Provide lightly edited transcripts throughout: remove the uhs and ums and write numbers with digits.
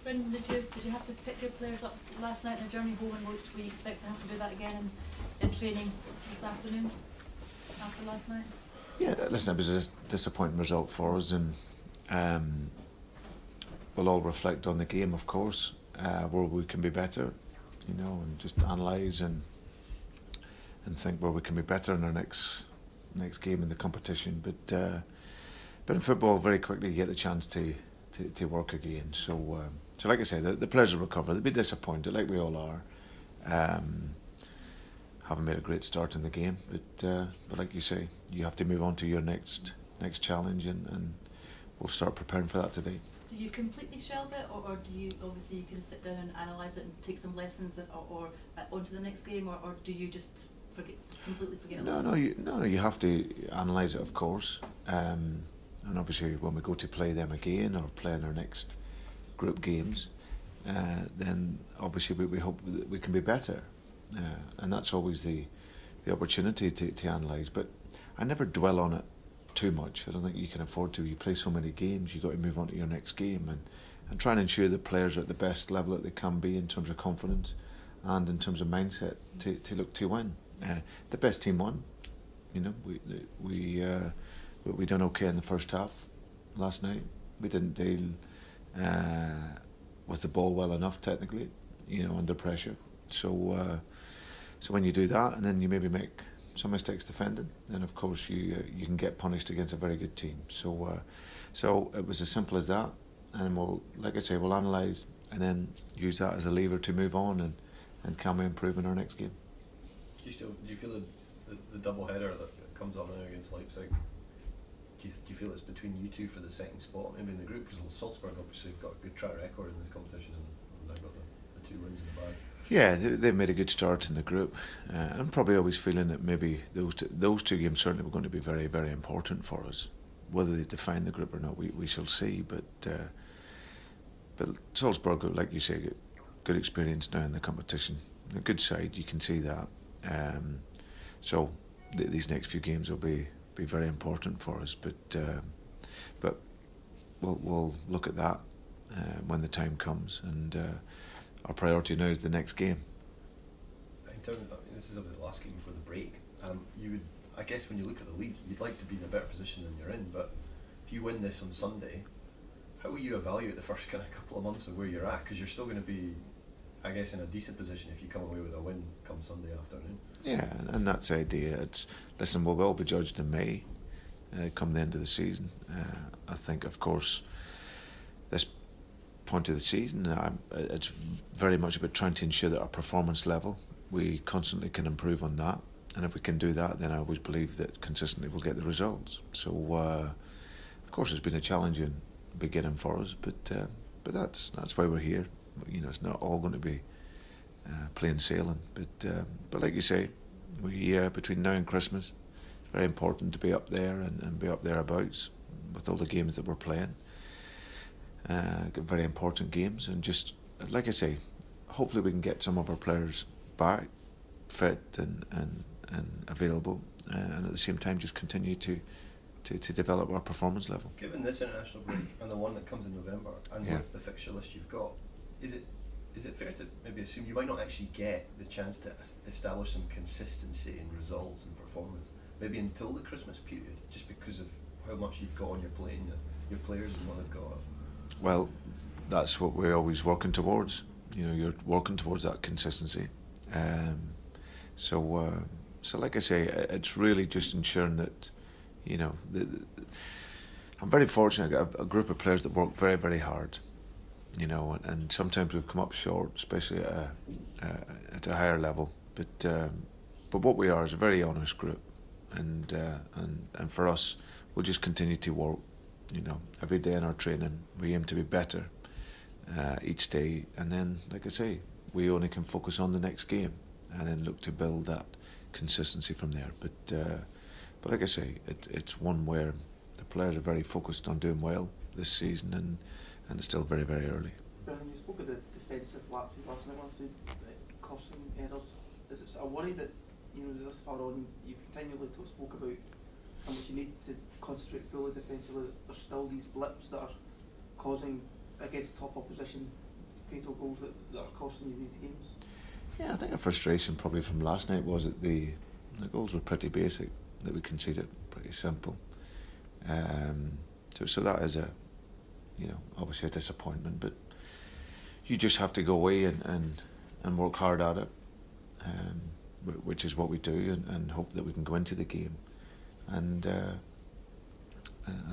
Brendan, did you have to pick your players up last night in the journey home, and will you expect to have to do that again in training this afternoon after last night? Yeah, listen, it was a disappointing result for us, and we'll all reflect on the game, of course, where we can be better, and just analyse and think where we can be better in our next game in the competition. But in football, very quickly you get the chance to work again. So like I say, the players will recover. They'll be disappointed, like we all are. Haven't made a great start in the game, but like you say, you have to move on to your next challenge, and we'll start preparing for that today. Do you completely shelve it, or do you, obviously you can sit down and analyse it and take some lessons or onto the next game, or do you just completely forget it? No, you have to analyse it, of course, and obviously when we go to play them again or play in our next group games, then obviously we hope that we can be better, and that's always the opportunity to analyse. But I never dwell on it too much. I don't think you can afford to. You play so many games, you've got to move on to your next game and try and ensure the players are at the best level that they can be in terms of confidence and in terms of mindset to look to win. The best team won. We done okay in the first half last night. We didn't deal with the ball well enough technically, under pressure. So when you do that and then you maybe make some mistakes defending, then of course you can get punished against a very good team. So it was as simple as that, and we'll analyse and then use that as a lever to move on and can we improve in our next game. Do you feel the double header that comes up now against Leipzig? Do you feel it's between you two for the second spot maybe in the group? Because Salzburg obviously have got a good track record in this competition and they've got the 2 wins in the bag. Yeah, they've made a good start in the group. I'm probably always feeling that maybe those two games certainly were going to be very, very important for us. Whether they define the group or not, we shall see. But Salzburg, like you say, good experience now in the competition. A good side, you can see that. So these next few games will be very important for us. But we'll look at that when the time comes, and our priority now is the next game. In terms of, this is obviously the last game before the break. You would, I guess, when you look at the league, you'd like to be in a better position than you're in. But if you win this on Sunday, how will you evaluate the first kind of couple of months of where you're at? Because you're still going to be, I guess, in a decent position if you come away with a win come Sunday afternoon. Yeah, and that's the idea. We'll all be judged in May, come the end of the season. I think, of course, this point of the season, it's very much about trying to ensure that our performance level, we constantly can improve on that. And if we can do that, then I always believe that consistently we'll get the results. So, of course, it's been a challenging beginning for us, but that's why we're here. It's not all going to be plain sailing, but like you say, we between now and Christmas, it's very important to be up there and be up thereabouts with all the games that we're playing. Very important games, and just like I say, hopefully we can get some of our players back fit and available, and at the same time just continue to develop our performance level. Given this international break and the one that comes in November, and with the fixture list you've got, is it fair to maybe assume you might not actually get the chance to establish some consistency in results and performance maybe until the Christmas period, just because of how much you've got on your plate and your players and what they've got? Well, that's what we're always working towards. You're working towards that consistency. So like I say, it's really just ensuring that, I'm very fortunate. I got a group of players that work very, very hard. And sometimes we've come up short, especially at a higher level. But what we are is a very honest group, and for us, we'll just continue to work. Every day in our training, we aim to be better each day, and then, like I say, we only can focus on the next game, and then look to build that consistency from there. But like I say, it's one where the players are very focused on doing well this season, and it's still very, very early. Brendan, you spoke of the defensive lapses last night, after costing errors. Is it a worry that, this far on, you've continually spoke about how much you need to concentrate fully defensively, there's still these blips that are causing, against top opposition, fatal goals that are costing you these games? Yeah, I think our frustration probably from last night was that the goals were pretty basic, that we conceded pretty simple. So that is obviously a disappointment, but you just have to go away and work hard at it, which is what we do, and hope that we can go into the game and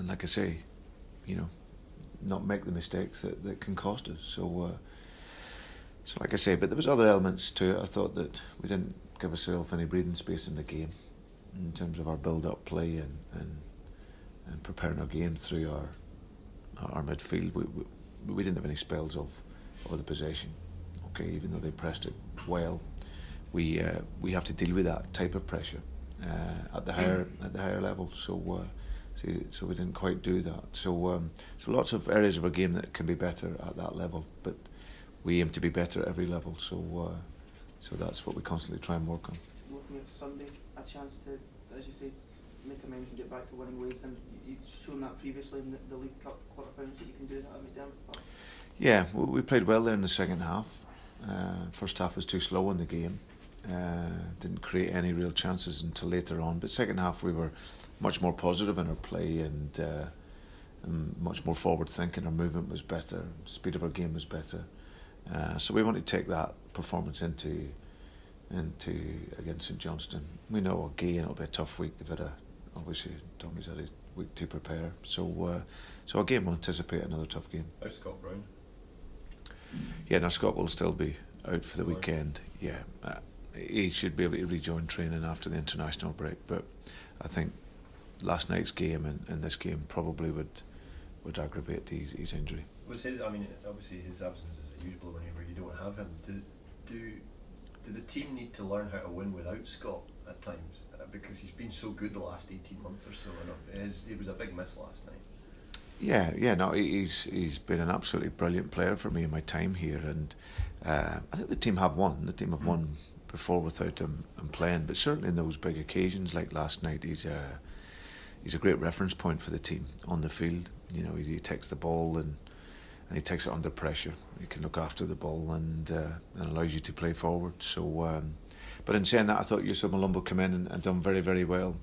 like I say, not make the mistakes that can cost us. So like I say, but there was other elements to it. I thought that we didn't give ourselves any breathing space in the game in terms of our build-up play and preparing our game through our midfield. We didn't have any spells of the possession. Okay, even though they pressed it well, we have to deal with that type of pressure at the higher level. So we didn't quite do that. So lots of areas of our game that can be better at that level, but we aim to be better at every level. So that's what we constantly try and work on. Looking at Sunday, a chance to, as you say, make amends and get back to winning ways, and you've shown that previously in the League Cup quarter-finals that you can do that at McDermott. Yeah, we played well there in the second half. First half was too slow in the game. Didn't create any real chances until later on. But second half we were much more positive in our play and much more forward thinking. Our movement was better. Speed of our game was better. So we want to take that performance into against St Johnstone. We know again it'll be a tough week. They've had obviously Tommy's had a week to prepare. So again we'll anticipate another tough game. How's Scott Brown? Yeah, now Scott will still be out for the weekend. Yeah, he should be able to rejoin training after the international break. But I think last night's game and this game probably would aggravate his injury. Obviously his absence is a huge blow whenever you don't have him. Do the team need to learn how to win without Scott at times? Because he's been so good the last 18 months or so, and it was a big miss last night. Yeah, no, he's been an absolutely brilliant player for me in my time here, and I think the team have won. The team have won before without him and playing, but certainly in those big occasions like last night, he's a great reference point for the team on the field. He takes the ball and he takes it under pressure. He can look after the ball and allows you to play forward. So, but in saying that, I thought Yusuf Malumbo came in and done very, very well.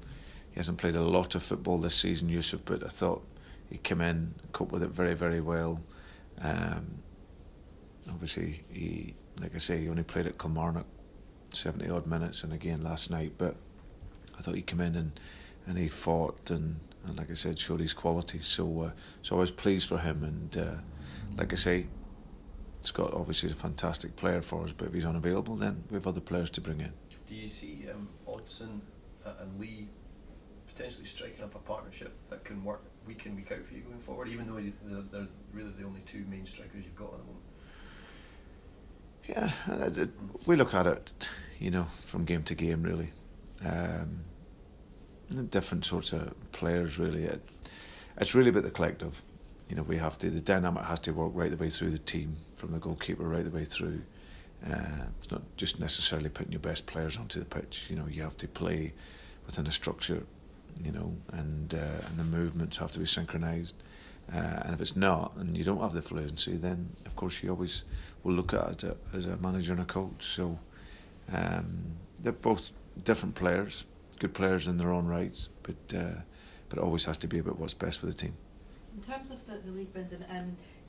He hasn't played a lot of football this season, Yusuf, but I thought he came in and coped with it very, very well. Obviously, he only played at Kilmarnock 70 odd minutes, and again last night. But I thought he came in and he fought and like I said, showed his quality. So I was pleased for him. And like I say, Scott obviously is a fantastic player for us. But if he's unavailable, then we have other players to bring in. Do you see Odsonne and Lee potentially striking up a partnership that can work week in, week out for you going forward, even though they're really the only two main strikers you've got at the moment? Yeah, we look at it, from game to game, really. Different sorts of players, really. It's really about the collective. The dynamic has to work right the way through the team, from the goalkeeper right the way through. It's not just necessarily putting your best players onto the pitch. You have to play within a structure. And the movements have to be synchronised. And if it's not, and you don't have the fluency, then of course you always will look at it as a manager and a coach. So they're both different players, good players in their own rights, but it always has to be about what's best for the team. In terms of the league, Brendan,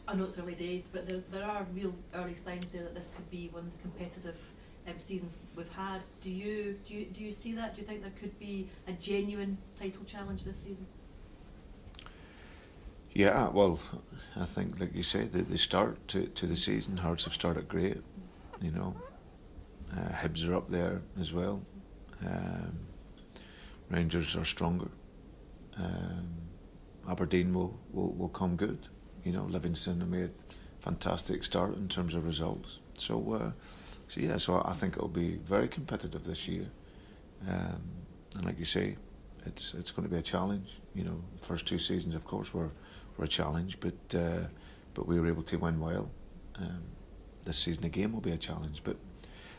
I know it's early days, but there are real early signs there that this could be one of the competitive seasons we've had. Do you see that? Do you think there could be a genuine title challenge this season? Yeah, well, I think, like you say, the start to the season, Hearts have started great. Hibs are up there as well. Rangers are stronger. Aberdeen will come good. Livingston have made a fantastic start in terms of results. So I think it'll be very competitive this year. And like you say, it's going to be a challenge. The first two seasons, of course, were a challenge, but we were able to win well. This season again will be a challenge, but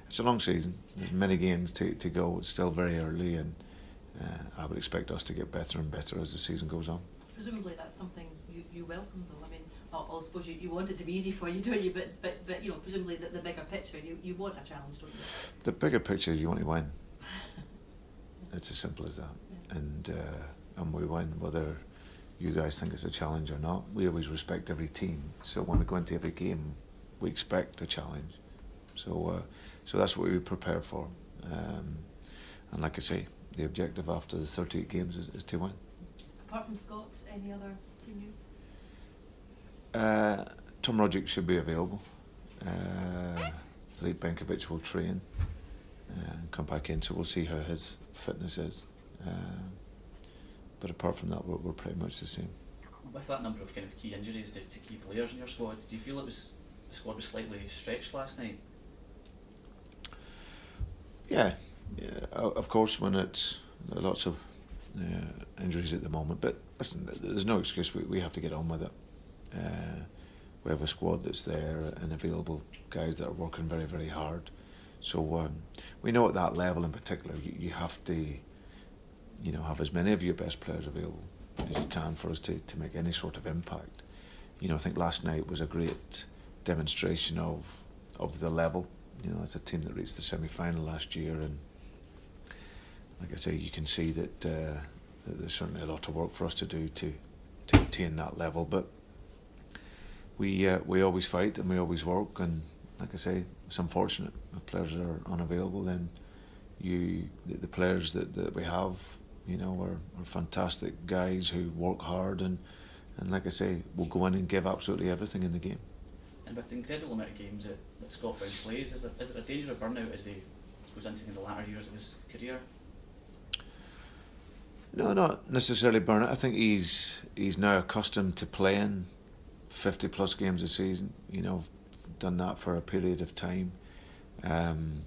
it's a long season. There's many games to go. It's still very early, and I would expect us to get better and better as the season goes on. Presumably that's something you welcome, though. I suppose you want it to be easy for you, don't you? But you know, presumably the bigger picture, you want a challenge, don't you? The bigger picture is you want to win. It's as simple as that. Yeah. And we win whether you guys think it's a challenge or not. We always respect every team, so when we go into every game, we expect a challenge. So that's what we prepare for. And like I say, the objective after the 38 games is to win. Apart from Scots, any other team news? Tom Rodgers should be available. Filip Benkovic will train and come back in, so we'll see how his fitness is. But apart from that, we're pretty much the same. With that number of kind of key injuries to key players in your squad, do you feel the squad was slightly stretched last night? Yeah, of course, when it's lots of injuries at the moment. But listen, there's no excuse. We have to get on with it. We have a squad that's there and available guys that are working very, very hard. So we know at that level in particular, you have to, have as many of your best players available as you can for us to make any sort of impact. I think last night was a great demonstration of the level. It's a team that reached the semi-final last year, and like I say, you can see that there's certainly a lot of work for us to do to attain that level. But we always fight and we always work, and like I say, it's unfortunate if players are unavailable. Then the players that we have, are fantastic guys who work hard, and like I say, will go in and give absolutely everything in the game. And with the incredible amount of games that Scott Brown plays, is there a danger of burnout as he goes into the latter years of his career? No, not necessarily burnout. I think he's now accustomed to playing 50 plus games a season. Done that for a period of time, and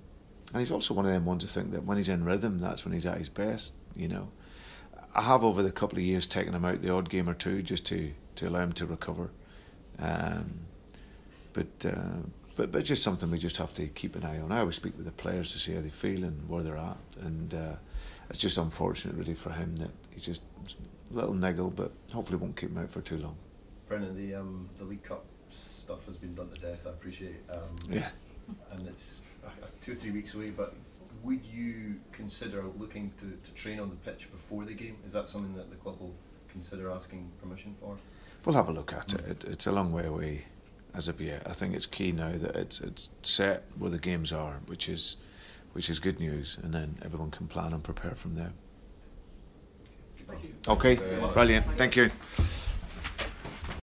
he's also one of them ones I think that when he's in rhythm, that's when he's at his best. I have over the couple of years taken him out the odd game or two just to allow him to recover, but just something we just have to keep an eye on. I always speak with the players to see how they feel and where they're at, and it's just unfortunate really for him that he's just a little niggle, but hopefully won't keep him out for too long. Brennan, the League Cup stuff has been done to death, I appreciate. Yeah. And it's 2 or 3 weeks away, but would you consider looking to train on the pitch before the game? Is that something that the club will consider asking permission for? We'll have a look at it. It's a long way away as of yet. I think it's key now that it's set where the games are, which is good news, and then everyone can plan and prepare from there. Thank you. Okay, brilliant. Thank you.